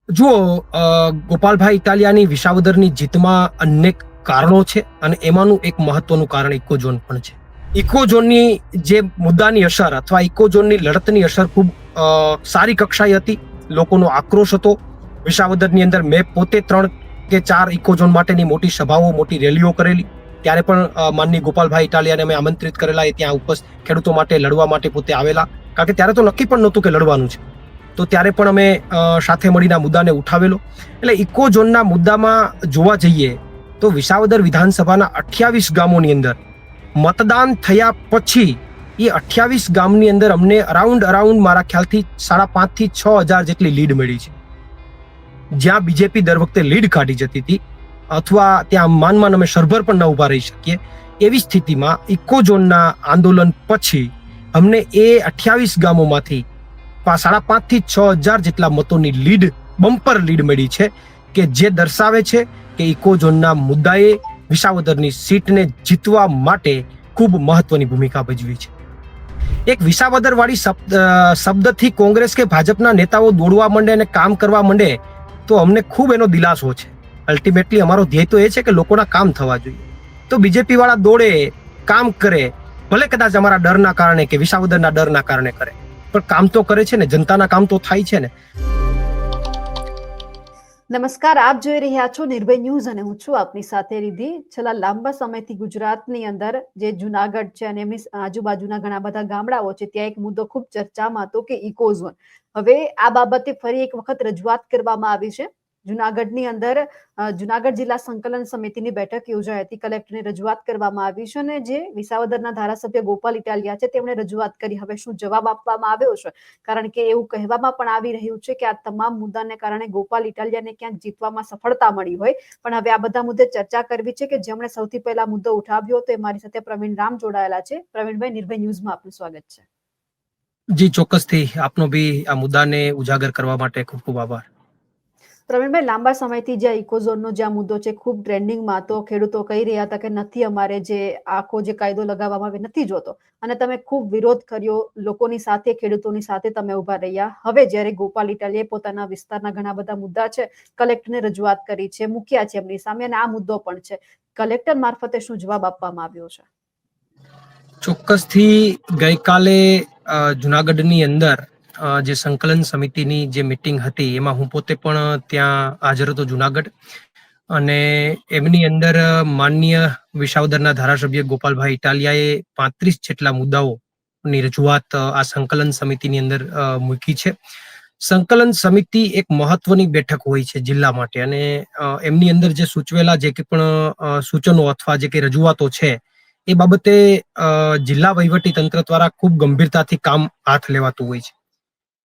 જુઓ, ગોપાલભાઈ ઇટાલિયાની વિસાવદરની જીતમાં અનેક કારણો છે અને એમાંનું એક મહત્વનું કારણ ઇકોઝોન પણ છે. ઇકોઝોનની જે મુદ્દાની અસર અથવા ઇકોઝોનની લડતની અસર ખૂબ સારી કક્ષાએ હતી. લોકોનો આક્રોશ હતો. વિસાવદરની અંદર મેં પોતે 3 કે 4 ઇકોઝોન માટેની મોટી સભાઓ, મોટી રેલીઓ કરેલી. ત્યારે પણ માનનીય ગોપાલભાઈ ઇટાલિયાને અમે આમંત્રિત કરેલા. એ ત્યાં ખેડૂતો માટે લડવા માટે પોતે આવેલા, કારણ કે ત્યારે તો નક્કી પણ નહોતું કે લડવાનું છે. તો ત્યારે પણ અમે સાથે મળીને આ મુદ્દાને ઉઠાવેલો. એટલે ઇકોઝોનના મુદ્દામાં જોવા જઈએ તો વિસાવદર વિધાનસભાના 28 ગામોની અંદર મતદાન થયા પછી એ 28 ગામની અંદર અમને અરાઉન્ડ મારા ખ્યાલથી 5,500 થી 6,000 જેટલી લીડ મળી છે. જ્યાં બીજેપી દર વખતે લીડ કાઢી જતી હતી અથવા ત્યાં માનમાં અમે સરભર પણ ન ઉભા રહી શકીએ, એવી સ્થિતિમાં ઇકોઝોનના આંદોલન પછી અમને એ 28 ગામોમાંથી 5,500 થી 6,000 જેટલા મતોની લીડ, બમ્પર લીડ મળી છે, કે જે દર્શાવે છે કે ઇકોઝોનના મુદ્દાએ વિસાવદરની સીટને જીતવા માટે ખૂબ મહત્વની ભૂમિકા ભજવી છે. એક વિસાવદર વાળી શબ્દથી કોંગ્રેસ કે ભાજપના નેતાઓ દોડવા માંડે અને કામ કરવા માંડે તો અમને ખૂબ એનો દિલાસો છે. અલ્ટિમેટલી અમારો ધ્યેય તો એ છે કે લોકોના કામ થવા જોઈએ. તો બીજેપી વાળા દોડે, કામ કરે, ભલે કદાચ અમારા ડરના કારણે કે વિસાવદરના ડરના કારણે કરે, પણ કામ તો કરે છે ને, જનતાના કામ તો થાય છે ને. નમસ્કાર, આપ જોઈ રહ્યા છો નિર્ભય ન્યૂઝ અને હું છું આપની સાથે રિધિ. છેલ્લા લાંબા સમયથી ગુજરાતની અંદર જે જુનાગઢ છે અને એમની આજુબાજુના ઘણા બધા ગામડાઓ છે, ત્યાં એક મુદ્દો ખૂબ ચર્ચામાં હતો કે ઇકોઝોન. હવે આ બાબતે ફરી એક વખત રજૂઆત કરવામાં આવી છે. જુનાગઢની અંદર જુનાગઢ જિલ્લા સંકલન સમિતિની બેઠક યોજાઈ હતી. કલેક્ટરને રજૂઆત કરવામાં આવી છે અને જે વિસાવદરના ધારાસભ્ય ગોપાલ ઇટાલિયા છે તેમણે રજૂઆત કરી. હવે શું જવાબ આપવામાં આવ્યો છે? કારણ કે એવું કહેવામાં પણ આવી રહ્યું છે કે આ તમામ મુદ્દાને કારણે ગોપાલ ઇટાલિયાને ક્યાંક જીતવામાં સફળતા મળી હોય. પણ હવે આ બધા મુદ્દે ચર્ચા કરવી છે કે જેમણે સૌથી પહેલા મુદ્દો ઉઠાવ્યો તો એ મારી સાથે પ્રવીણ રામ જોડાયેલા છે. પ્રવીણભાઈ, નિર્ભય ન્યૂઝમાં આપનું સ્વાગત છે. જી ચોક્કસથી. આપનો બી આ મુદ્દાને ઉજાગર કરવા માટે ખૂબ ખૂબ આભાર. પ્રવીણભાઈ, લાંબા સમયથી જે ઇકોઝોનનો જે મુદ્દો છે ખૂબ ટ્રેન્ડિંગમાં હતો. ખેડૂતો કહી રહ્યા હતા કે નથી, અમારે જે આખો જે કાયદો લગાવવામાં આવે નથી જોતો, અને તમે ખૂબ વિરોધ કર્યો. લોકોની સાથે, ખેડૂતોની સાથે તમે ઉભા રહ્યા. હવે જ્યારે ગોપાલ ઇટાલિયાએ પોતાના વિસ્તારના ઘણા બધા મુદ્દા છે, કલેક્ટરને રજૂઆત કરી છે, મૂક્યા છે એમની સામે, અને આ મુદ્દો પણ છે, કલેક્ટર મારફતે શું જવાબ આપવામાં આવ્યો છે? ચોક્કસથી ગઈકાલે જુનાગઢની અંદર જે સંકલન સમિતિની જે મીટિંગ હતી એમાં હું પોતે પણ ત્યાં હાજર હતો, જુનાગઢ. અને એમની અંદર માનનીય વિસાવદરના ધારાસભ્ય ગોપાલભાઈ ઇટાલિયાએ 35 જેટલા મુદ્દાઓની રજૂઆત આ સંકલન સમિતિની અંદર મૂકી છે. સંકલન સમિતિ એક મહત્વની બેઠક હોય છે જિલ્લા માટે, અને એમની અંદર જે સૂચવેલા જે કે પણ સૂચનો અથવા જે કે રજૂઆતો છે એ બાબતે જિલ્લા વહીવટી તંત્ર દ્વારા ખૂબ ગંભીરતાથી કામ હાથ લેવાતું હોય છે.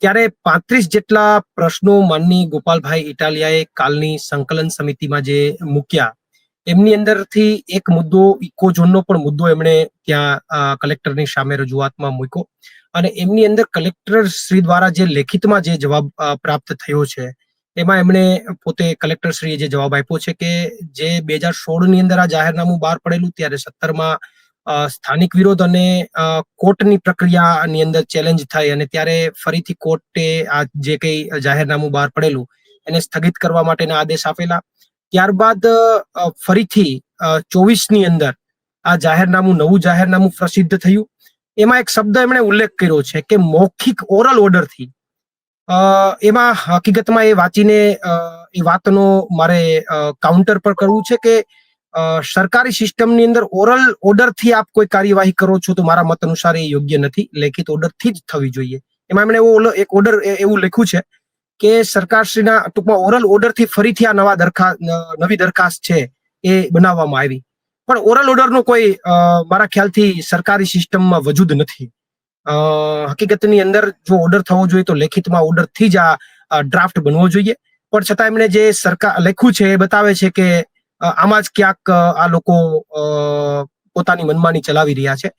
ત્યારે 35 જેટલા પ્રશ્નો માનનીય ગોપાલભાઈ ઇટાલિયાએ કાલની સંકલન સમિતિમાં જે મૂક્યા, એમની અંદરથી એક મુદ્દો ઇકોઝોનનો પણ મુદ્દો એમણે ત્યાં કલેક્ટરની સામે રજૂઆતમાં મૂક્યો. અને એમની અંદર કલેક્ટર શ્રી દ્વારા જે લેખિતમાં જે જવાબ પ્રાપ્ત થયો છે એમાં એમણે પોતે કલેક્ટરશ્રીએ જે જવાબ આપ્યો છે કે જે 2016 ની અંદર આ જાહેરનામું બહાર પડેલું, ત્યારે 17માં સ્થાનિક વિરોધ અને કોર્ટની પ્રક્રિયાની અંદર ચેલેન્જ થઈ અને ત્યારે ફરીથી કોર્ટે આ જે કઈ જાહેરનામું બહાર પડેલું એને સ્થગિત કરવા માટેના આદેશ આપેલા. ત્યારબાદ ફરીથી 24 ની અંદર આ નવું જાહેરનામું પ્રસિદ્ધ થયું. એમાં એક શબ્દ એમણે ઉલ્લેખ કર્યો છે કે મૌખિક ઓરલ ઓર્ડરથી. એમાં હકીકતમાં એ વાંચીને એ વાતનો મારે કાઉન્ટર પર કરવું છે કે સરકારી સિસ્ટમની અંદર ઓરલ ઓર્ડરથી આપ કોઈ કાર્યવાહી કરો છો તો મારા મત અનુસાર એ યોગ્ય નથી. લેખિત ઓર્ડરથી જ થવી જોઈએ. એમાં એમણે એક ઓર્ડર એવું લખ્યું છે કે સરકારશ્રીના ટૂંકમાં ઓરલ ઓર્ડરથી ફરીથી આ નવી દરખાસ્ત છે એ બનાવવામાં આવી. પણ ઓરલ ઓર્ડરનો કોઈ મારા ખ્યાલથી સરકારી સિસ્ટમમાં વજૂદ નથી. હકીકતની અંદર જો ઓર્ડર થવો જોઈએ તો લેખિતમાં ઓર્ડરથી જ આ ડ્રાફ્ટ બનવો જોઈએ. પણ છતાં એમણે જે સરકાર લખ્યું છે એ બતાવે છે કે આમાં જ ક્યાંક આ લોકો પોતાની મનમાની ચલાવી રહ્યા છે.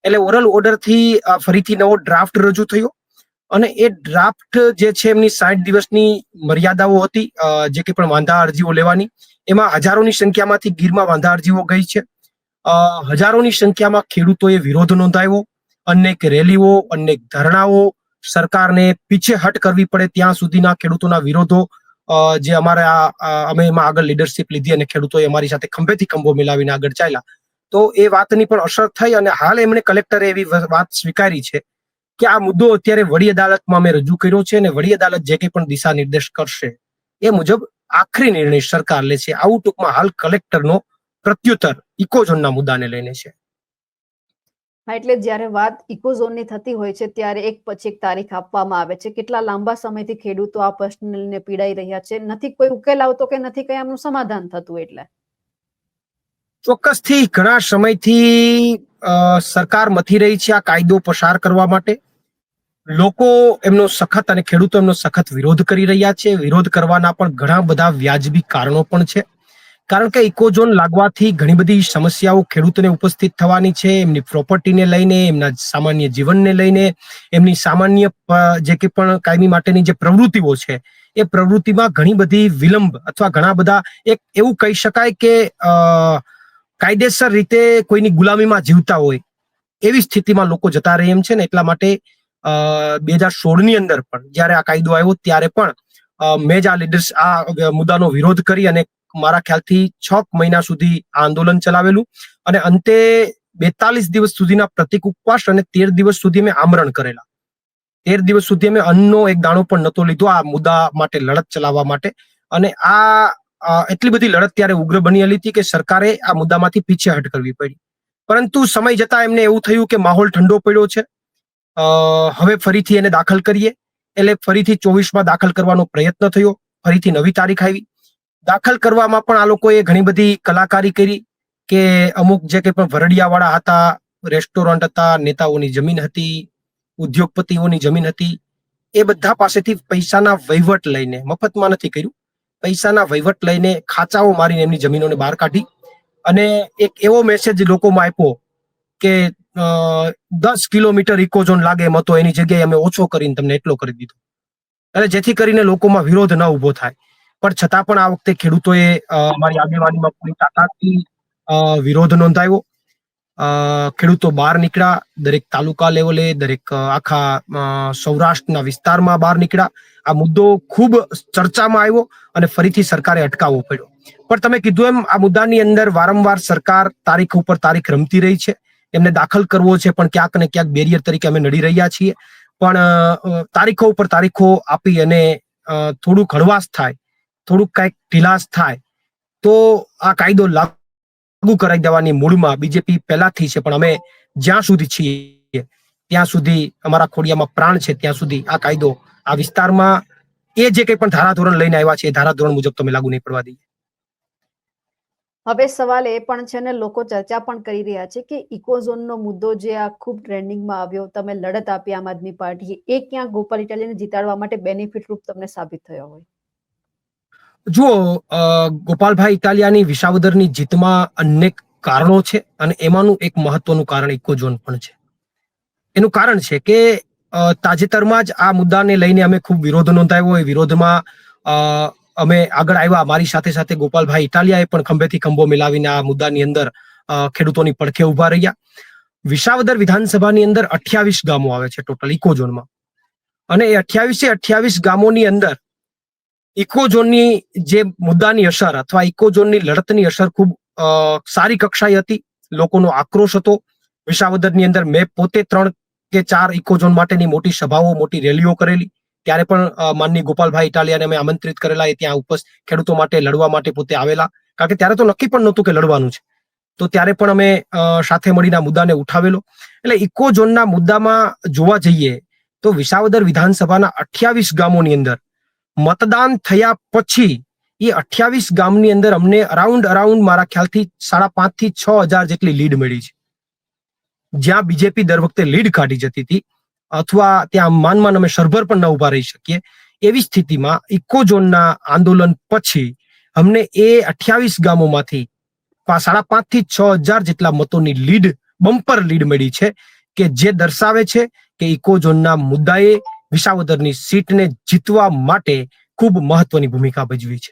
એટલે ઓરલ ઓર્ડરથી ફરીથી નવો ડ્રાફ્ટ રજૂ થયો અને એ ડ્રાફ્ટ જે છે એમની 60 દિવસની મર્યાદાઓ હતી જે કે પણ વાંધા અરજીઓ લેવાની. એમાં હજારોની સંખ્યામાંથી ગીરમાં વાંધા અરજીઓ ગઈ છે. હજારોની સંખ્યામાં ખેડૂતોએ વિરોધ નોંધાવ્યો. અનેક રેલીઓ, અનેક ધરણાઓ, સરકારને પીછેહટ કરવી પડે ત્યાં સુધીના ખેડૂતોના વિરોધો જે અમારા અમે એમાં આગળ લીડરશિપ લીધી અને ખેડૂતોએ અમારી સાથે ખંભેથી ખંભો મિલાવીને આગળ ચાલ્યા. તો એ વાતની પણ અસર થઈ અને હાલ એમણે કલેક્ટરે એવી વાત સ્વીકારી છે કે આ મુદ્દો અત્યારે વડી અદાલતમાં અમે રજૂ કર્યો છે અને વડી અદાલત જે કંઈ પણ દિશા નિર્દેશ કરશે એ મુજબ આખરી નિર્ણય સરકાર લે છે. આવું ટૂંકમાં હાલ કલેક્ટરનો પ્રત્યુત્તર ઇકોઝોનના મુદ્દાને લઈને છે. હા, એટલે જ્યારે વાત ઇકોઝોનની થતી હોય છે ત્યારે એક પછી એક તારીખ આપવામાં આવે છે. કેટલા લાંબા સમયથી ખેડૂતો આ પ્રશ્નને લઈને પીડાઈ રહ્યા છે, નથી કોઈ ઉકેલ આવતો કે નથી કઈ આમનું સમાધાન થતું. એટલે ચોક્કસથી ઘણા સમયથી સરકાર મથી રહી છે આ કાયદો પસાર કરવા માટે. લોકો એમનો સખત અને ખેડૂતો એમનો સખત વિરોધ કરી રહ્યા છે. વિરોધ કરવાના પણ ઘણા બધા વ્યાજબી કારણો પણ છે. કારણ કે ઇકોઝોન લાગવાથી ઘણી બધી સમસ્યાઓ ખેડૂતોને ઉપસ્થિત થવાની છે. એમની પ્રોપર્ટીને લઈને, એમના સામાન્ય જીવનને લઈને, એમની સામાન્ય જે કે પણ કાયમી માટેની જે પ્રવૃત્તિઓ છે એ પ્રવૃત્તિમાં ઘણી બધી વિલંબ અથવા ઘણા બધા એક એવું કહી શકાય કે કાયદેસર રીતે કોઈની ગુલામીમાં જીવતા હોય એવી સ્થિતિમાં લોકો જતા રહે એમ છે ને. એટલા માટે 2016ની અંદર પણ જ્યારે આ કાયદો આવ્યો ત્યારે પણ મેં જ આ મુદ્દાનો વિરોધ કરી અને મારા ખ્યાલથી 6 મહિના સુધી આંદોલન ચલાવેલું અને અંતે 42 દિવસ સુધીના પ્રતિક ઉપવાસ અને 13 દિવસ સુધી અમે આમરણ કરેલા. 13 દિવસ સુધી અમે અન્નનો એક દાણો પણ નહોતો લીધો આ મુદ્દા માટે લડત ચલાવવા માટે. અને એટલી બધી લડત ત્યારે ઉગ્ર બની હતી કે સરકારે આ મુદ્દામાંથી પીછેહટ કરવી પડી. પરંતુ સમય જતા એમને એવું થયું કે માહોલ ઠંડો પડ્યો છે, હવે ફરીથી એને દાખલ કરીએ. એટલે ફરીથી 24માં દાખલ કરવાનો પ્રયત્ન થયો. ફરીથી નવી તારીખ આવી. દાખલ કરવામાં પણ આ લોકોએ ઘણી બધી કલાકારી કરી કે અમુક જે કંઈ પણ ભરડિયાવાળા હતા, રેસ્ટોરન્ટ હતા, નેતાઓની જમીન હતી, ઉદ્યોગપતિઓની જમીન હતી, એ બધા પાસેથી પૈસાના વહીવટ લઈને, મફતમાં નથી કર્યું, પૈસાના વહીવટ લઈને ખાચાઓ મારીને એમની જમીનોને બહાર કાઢી અને એક એવો મેસેજ લોકોમાં આપ્યો કે 10 કિલોમીટર ઇકોઝોન લાગે એમ હતો એની જગ્યાએ અમે ઓછો કરીને તમને એટલો કરી દીધો. એટલે જેથી કરીને લોકોમાં વિરોધ ન ઉભો થાય. પણ છતાં પણ આ વખતે ખેડૂતોએ અમારી આગેવાનીમાં પૂરી તાકાતથી વિરોધ નોંધાવ્યો. ખેડૂતો બહાર નીકળ્યા, દરેક તાલુકા લેવલે, દરેક આખા સૌરાષ્ટ્રના વિસ્તારમાં બહાર નીકળ્યા. આ મુદ્દો ખૂબ ચર્ચામાં આવ્યો અને ફરીથી સરકારે અટકાવવો પડ્યો. પણ તમે કીધું એમ આ મુદ્દાની અંદર વારંવાર સરકાર તારીખ ઉપર તારીખ રમતી રહી છે. એમને દાખલ કરવો છે પણ ક્યાંક ને ક્યાંક બેરિયર તરીકે અમે નડી રહ્યા છીએ. પણ તારીખો ઉપર તારીખો આપી અને થોડુંક હળવાશ થાય, થોડુંક કંઈક ઢીલાસ થાય તો આ કાયદો લાગુ કરાવી દેવાની મૂળમાં બીજેપી પહેલાથી છે. પણ અમે જ્યાં સુધી છીએ ત્યાં સુધી અમારા ખોડિયામાં પ્રાણ છે ત્યાં સુધી આ કાયદો આ વિસ્તારમાં એ જે કંઈ પણ ધારાધોરણ લઈને આવ્યા છે એ ધારાધોરણ મુજબ તમે લાગુ નહીં પડવા દઈએ. હવે સવાલ એ પણ છે ને, લોકો ચર્ચા પણ કરી રહ્યા છે કે ઇકોઝોનનો મુદ્દો જે આ ખૂબ ટ્રેન્ડિંગમાં આવ્યો, તમે લડત આપી આમ આદમી પાર્ટીએ, એ ક્યાં ગોપાલ ઇટાલિયાને જીતાડવા માટે બેનિફિટ રૂપ તમને સાબિત થયો હોય? જુઓ, ગોપાલભાઈ ઇટાલિયાની વિસાવદરની જીતમાં અનેક કારણો છે અને એમાંનું એક મહત્વનું કારણ ઇકોઝોન પણ છે. એનું કારણ છે કે તાજેતરમાં જ આ મુદ્દાને લઈને અમે ખૂબ વિરોધ નોંધાવ્યો. એ વિરોધમાં અમે આગળ આવ્યા. મારી સાથે સાથે ગોપાલભાઈ ઇટાલિયાએ પણ ખંભેથી ખંભો મિલાવીને આ મુદ્દાની અંદર ખેડૂતોની પડખે ઉભા રહ્યા. વિસાવદર વિધાનસભાની અંદર 28 ગામો આવે છે ટોટલ ઇકોઝોનમાં. અને એ 28 ગામોની અંદર ઇકોઝોનની જે મુદ્દાની અસર અથવા ઇકોઝોનની લડતની અસર ખૂબ સારી કક્ષાએ હતી. લોકોનો આક્રોશ હતો. વિસાવદરની અંદર મેં પોતે 3 કે 4 ઇકોઝોન માટેની મોટી સભાઓ, મોટી રેલીઓ કરેલી. ત્યારે પણ માનનીય ગોપાલભાઈ ઇટાલિયાને અમે આમંત્રિત કરેલા. એ ત્યાં ખેડૂતો માટે લડવા માટે પોતે આવેલા. કારણ કે ત્યારે તો નક્કી પણ નહોતું કે લડવાનું છે. તો ત્યારે પણ અમે સાથે મળીને આ મુદ્દાને ઉઠાવેલો. એટલે ઇકોઝોનના મુદ્દામાં જોવા જઈએ તો વિસાવદર વિધાનસભાના 28 ગામોની અંદર મતદાન થયા પછી એ 28 ગામની અંદર અમને અરાઉન્ડ મારા ખ્યાલથી 5,500 થી 6,000 જેટલી લીડ મળી છે. જ્યાં બીજેપી દર વખતે લીડ કાઢી જતી હતી અથવા ત્યાં માનમાં અમે સરભર પણ ન ઉભા રહી શકીએ એવી સ્થિતિમાં ઇકોઝોનના આંદોલન પછી અમને એ 28 ગામોમાંથી 5,500 થી 6,000 જેટલા મતોની લીડ, બમ્પર લીડ મળી છે કે જે દર્શાવે છે કે ઇકોઝોનના મુદ્દાએ વિસાવદરની સીટને જીતવા માટે ખૂબ મહત્વની ભૂમિકા ભજવી છે.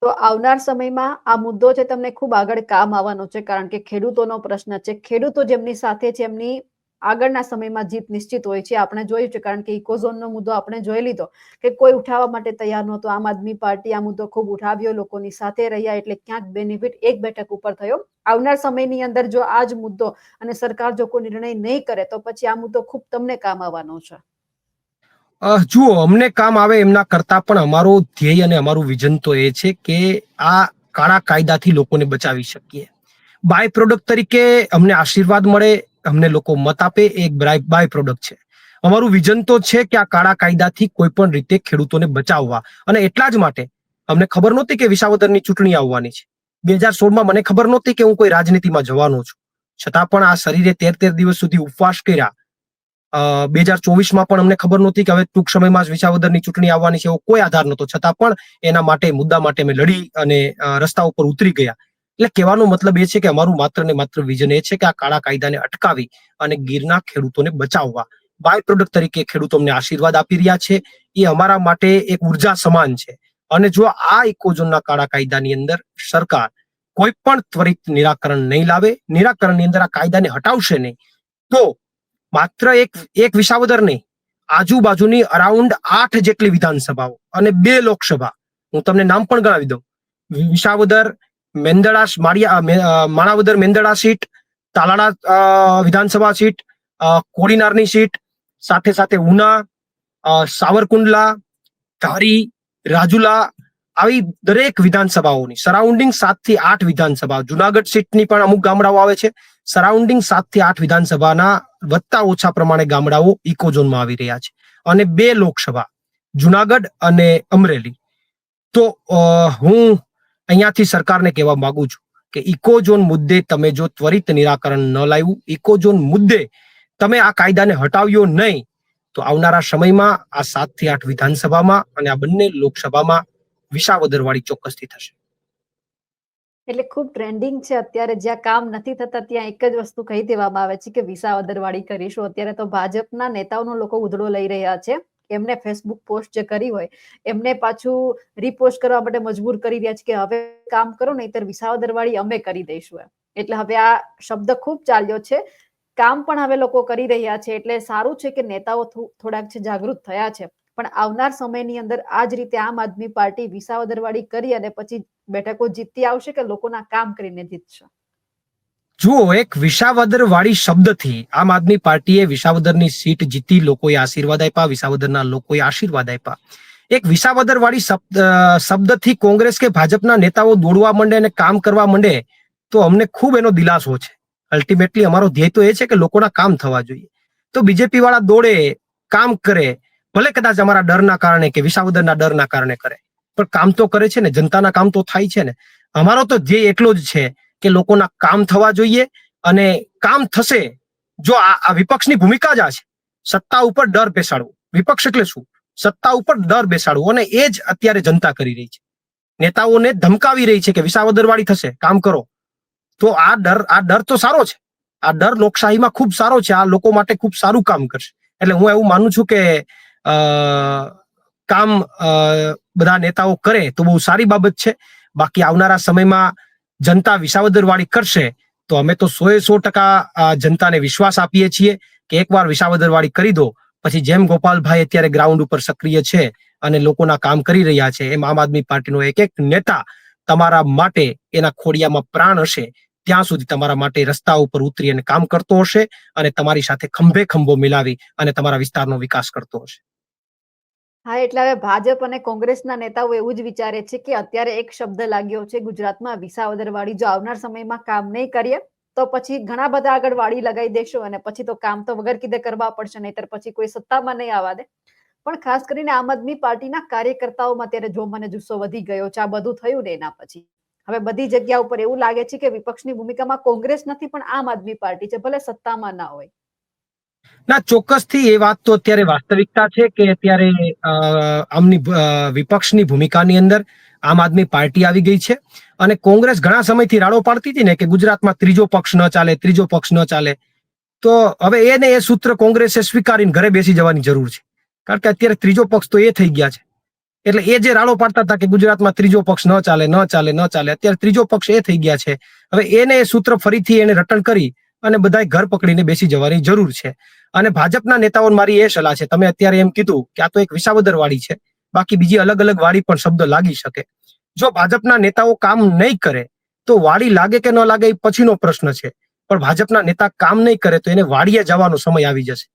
તો આવનાર સમયમાં આ મુદ્દો છે તમને ખૂબ આગળ કામ આવવાનો છે, કારણ કે ખેડૂતોનો પ્રશ્ન છે. ખેડૂતો જેમની સાથે છે, એમની આગળના સમયમાં જીત નિશ્ચિત હોય છે. આપણે જોયું છે, કારણ કે ઇકોઝોનનો મુદ્દો આપણે જોઈ લીધો કે કોઈ ઉઠાવવા માટે તૈયાર નહોતું. આમ આદમી પાર્ટી આ મુદ્દો ખૂબ ઉઠાવ્યો, લોકોની સાથે રહ્યા, એટલે ક્યાંક બેનિફિટ એક બેઠક ઉપર થયો. આવનાર સમયની અંદર જો આ જ મુદ્દો અને સરકાર જો કોઈ નિર્ણય નહીં કરે તો પછી આ મુદ્દો ખૂબ તમને કામ આવવાનો છે. જુઓ, અમને કામ આવે એમના કરતા પણ અમારો ધ્યેય અને અમારું વિઝન તો એ છે કે આ કાળા કાયદાથી લોકોને બચાવી શકીએ. બાય પ્રોડક્ટ તરીકે અમને આશીર્વાદ મળે, અમને લોકો મત આપે, એક બાય પ્રોડક્ટ છે. અમારું વિઝન તો છે કે આ કાળા કાયદાથી કોઈ પણ રીતે ખેડૂતોને બચાવવા, અને એટલા જ માટે અમને ખબર નહોતી કે વિસાવદરની ચૂંટણી આવવાની છે. 2016માં મને ખબર નહોતી કે હું કોઈ રાજનીતિમાં જવાનો છું, છતાં પણ આ શરીરે 13 દિવસ સુધી ઉપવાસ કર્યા. 2024માં પણ અમને ખબર નહોતી કે હવે ટૂંક સમયમાં જ વિસાવદરની ચૂંટણી આવવાની છે, એવો કોઈ આધાર નહોતો, છતાં પણ એના માટે મુદ્દા માટે અમે લડી અને રસ્તા ઉપર ઉતરી ગયા. એટલે કહેવાનો મતલબ એ છે કે અમારું માત્ર ને માત્ર વિઝન એ છે કે આ કાળા કાયદાને અટકાવી અને ગીરના ખેડૂતોને બચાવવા. બાય પ્રોડક્ટ તરીકે ખેડૂતો અમને આશીર્વાદ આપી રહ્યા છે, એ અમારા માટે એક ઉર્જા સમાન છે. અને જો આ ઇકોઝોનના કાળા કાયદાની અંદર સરકાર કોઈ પણ ત્વરિત નિરાકરણ નહીં લાવે, નિરાકરણની અંદર આ કાયદાને હટાવશે નહીં, તો માત્ર એક વિસાવદર નહીં, આજુબાજુની અરાઉન્ડ 8 જેટલી વિધાનસભાઓ અને 2 લોકસભા, હું તમને નામ પણ ગણાવી દઉં: વિસાવદર, માણાવદર મેંદરડા સીટ, તાલાળા વિધાનસભા સીટ, કોડીનારની સીટ, સાથે સાથે ઉના, સાવરકુંડલા, ધારી, રાજુલા, આવી દરેક વિધાનસભાઓની સરાઉન્ડિંગ 7 થી 8 વિધાનસભા, જુનાગઢ સીટની પણ અમુક ગામડાઓ આવે છે. સરાઉન્ડિંગ 7 થી 8 વિધાનસભાના વધતા ઓછા પ્રમાણે ગામડાઓ ઇકોઝોનમાં આવી રહ્યા છે, અને 2 લોકસભા, જુનાગઢ અને અમરેલી. તો હું અહીંયાથી સરકારને કહેવા માંગુ છું કે ઇકોઝોન મુદ્દે તમે જો ત્વરિત નિરાકરણ ન લાવ્યું, ઇકોઝોન મુદ્દે તમે આ કાયદાને હટાવ્યો નહીં, તો આવનારા સમયમાં આ 7 થી 8 વિધાનસભામાં અને આ બંને લોકસભામાં વિસાવદરવાળી ચોક્કસથી થશે. એટલે ખૂબ ટ્રેન્ડિંગ છે અત્યારે, જ્યાં કામ નથી થતા ત્યાં એક જ વસ્તુ કહી દેવામાં આવે છે કે વિસાવદરવાળી કરીશું. અત્યારે તો ભાજપના નેતાઓનો લોકો ઉધડો લઈ રહ્યા છે. એમને ફેસબુક પોસ્ટ જે કરી હોય એમને પાછું રીપોસ્ટ કરવા માટે મજબૂર કરી રહ્યા છે કે હવે કામ કરો, નહીતર વિસાવદરવાળી અમે કરી દઈશું એમ. એટલે હવે આ શબ્દ ખૂબ ચાલ્યો છે. કામ પણ હવે લોકો કરી રહ્યા છે, એટલે સારું છે કે નેતાઓ થોડાક છે જાગૃત થયા છે. પણ આવનાર સમયની અંદર આ જ રીતે આમ આદમી પાર્ટી વિસાવદરવાળી કરી અને પછી બેઠકો જીતતી આવશે કે લોકોના કામ કરીને જીતશે? જુઓ, એક વિસાવદરવાળી શબ્દથી આમ આદમી પાર્ટીએ વિસાવદરની સીટ જીતી, લોકોએ આશીર્વાદ આપ્યા, વિસાવદરના લોકોએ આશીર્વાદ આપ્યા. એક વિસાવદરવાળી શબ્દથી કોંગ્રેસ કે ભાજપના નેતાઓ દોડવા માંડે અને કામ કરવા માંડે તો અમને ખૂબ એનો દિલાસો છે. અલ્ટિમેટલી અમારો ધ્યેય તો એ છે કે લોકોના કામ થવા જોઈએ. તો બીજેપી વાળા દોડે, કામ કરે, ભલે કદાચ અમારા ડરના કારણે કે વિસાવદરના ડરના કારણે કરે, પણ કામ તો કરે છે ને, જનતાના કામ તો થાય છે ને. અમારો તો ધ્યેય એટલો જ છે કે લોકોના કામ થવા જોઈએ, અને કામ થશે જો આ વિપક્ષની ભૂમિકા જ આ છે, સત્તા ઉપર ડર બેસાડવું. વિપક્ષ એટલે શું? સત્તા ઉપર ડર બેસાડવું, અને એ જ અત્યારે જનતા કરી રહી છે. નેતાઓને ધમકાવી રહી છે કે વિસાવદરવાળી થશે, કામ કરો. તો આ ડર તો સારો છે, આ ડર લોકશાહીમાં ખૂબ સારો છે, આ લોકો માટે ખૂબ સારું કામ કરશે. એટલે હું એવું માનું છું કે કામ બધા નેતાઓ કરે તો બહુ સારી બાબત છે. બાકી આવનારા સમયમાં જનતા વિસાવદરવાળી કરશે તો અમે તો 100% જનતાને વિશ્વાસ આપીએ છીએ કે એકવાર વિસાવદરવાળી કરી દો, પછી જેમ ગોપાલભાઈ અત્યારે ગ્રાઉન્ડ ઉપર સક્રિય છે અને લોકોના કામ કરી રહ્યા છે, એમ આમ આદમી પાર્ટીનો એક એક નેતા તમારા માટે એના ખોડિયામાં પ્રાણ હશે ત્યાં સુધી તમારા માટે રસ્તા ઉપર ઉતરી અને કામ કરતો હશે, અને તમારી સાથે ખંભે ખંભો મિલાવી અને તમારા વિસ્તારનો વિકાસ કરતો હશે. હા, એટલે હવે ભાજપ અને કોંગ્રેસના નેતાઓ એવું જ વિચારે છે કે અત્યારે એક શબ્દ લાગ્યો છે ગુજરાતમાં, વિસાવદરવાળી. જો આવનાર સમયમાં કામ નહીં કરીએ તો પછી ઘણા બધા આગળ વાળી લગાવી દેશો, અને પછી તો કામ તો વગર કીધે કરવા પડશે, નહીતર પછી કોઈ સત્તામાં નહીં આવવા દે. પણ ખાસ કરીને આમ આદમી પાર્ટીના કાર્યકર્તાઓમાં અત્યારે જો મને જુસ્સો વધી ગયો છે આ બધું થયું ને એના પછી. હવે બધી જગ્યા ઉપર એવું લાગે છે કે વિપક્ષની ભૂમિકામાં કોંગ્રેસ નથી પણ આમ આદમી પાર્ટી છે, ભલે સત્તામાં ના હોય. ના, ચોક્કસથી એ વાત તો અત્યારે વાસ્તવિકતા છે કે અત્યારે આમની વિપક્ષની ભૂમિકાની અંદર આમ આદમી પાર્ટી આવી ગઈ છે, અને કોંગ્રેસ ઘણા સમયથી રાડો પાડતી હતી ને કે ગુજરાતમાં ત્રીજો પક્ષ ન ચાલે, ત્રીજો પક્ષ ન ચાલે. તો હવે એ સૂત્ર કોંગ્રેસે સ્વીકારીને ઘરે બેસી જવાની જરૂર છે, કારણ કે અત્યારે ત્રીજો પક્ષ તો એ થઈ ગયા છે. એટલે એ જે રાડો પાડતા હતા કે ગુજરાતમાં ત્રીજો પક્ષ ન ચાલે, અત્યારે ત્રીજો પક્ષ એ થઈ ગયા છે. હવે એ સૂત્ર ફરીથી એને રટણ કરી અને બધાએ ઘર પકડીને બેસી જવાની જરૂર છે. અને ભાજપના નેતાઓને મારી એ સલાહ છે, તમે અત્યારે એમ કીધું કે આ તો એક વિસાવદર વાડી છે, બાકી બીજી અલગ અલગ વાડી પણ શબ્દ લાગી શકે. જો ભાજપના નેતાઓ કામ નહીં કરે તો વાડી લાગે કે ન લાગે એ પછીનો પ્રશ્ન છે, પણ ભાજપના નેતા કામ નહીં કરે તો એને વાડીએ જવાનો સમય આવી જશે.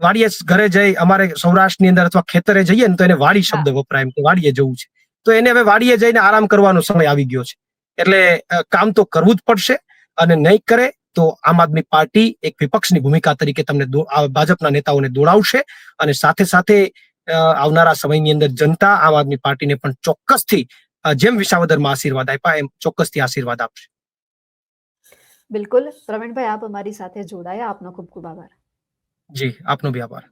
વાડીએ ઘરે જઈ, અમારે સૌરાષ્ટ્રની અંદર અથવા ખેતરે જઈએ ને તો એને વાડી હા, શબ્દ વપરાય, કે વાડીએ જવું છે, તો એને હવે વાડીએ જઈને આરામ કરવાનો સમય આવી ગયો છે. એટલે કામ તો કરવું જ પડશે, અને નહીં કરે તો આમ આદમી પાર્ટી એક વિપક્ષની ભૂમિકા તરીકે તમને ભાજપના નેતાઓને દોડાવશે, અને સાથે સાથે આવનારા સમયની અંદર જનતા આમ આદમી પાર્ટીને પણ ચોક્કસથી જેમ વિસાવદરમાં આશીર્વાદ આપ્યા એમ ચોક્કસથી આશીર્વાદ આપશે. બિલકુલ. પ્રવીણભાઈ, આપ અમારી સાથે જોડાયા, આપનો ખૂબ ખૂબ આભાર. જી, આપનો બી આભાર.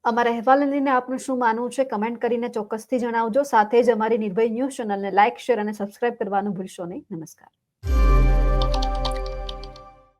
અમારા અહેવાલને લઈને આપનું શું માનવું છે, કમેન્ટ કરીને ચોક્કસથી જણાવજો. સાથે જ અમારી નિર્ભય ન્યૂઝ ચેનલને લાઇક, શેર અને સબસ્ક્રાઇબ કરવાનું ભૂલશો નહીં. નમસ્કાર.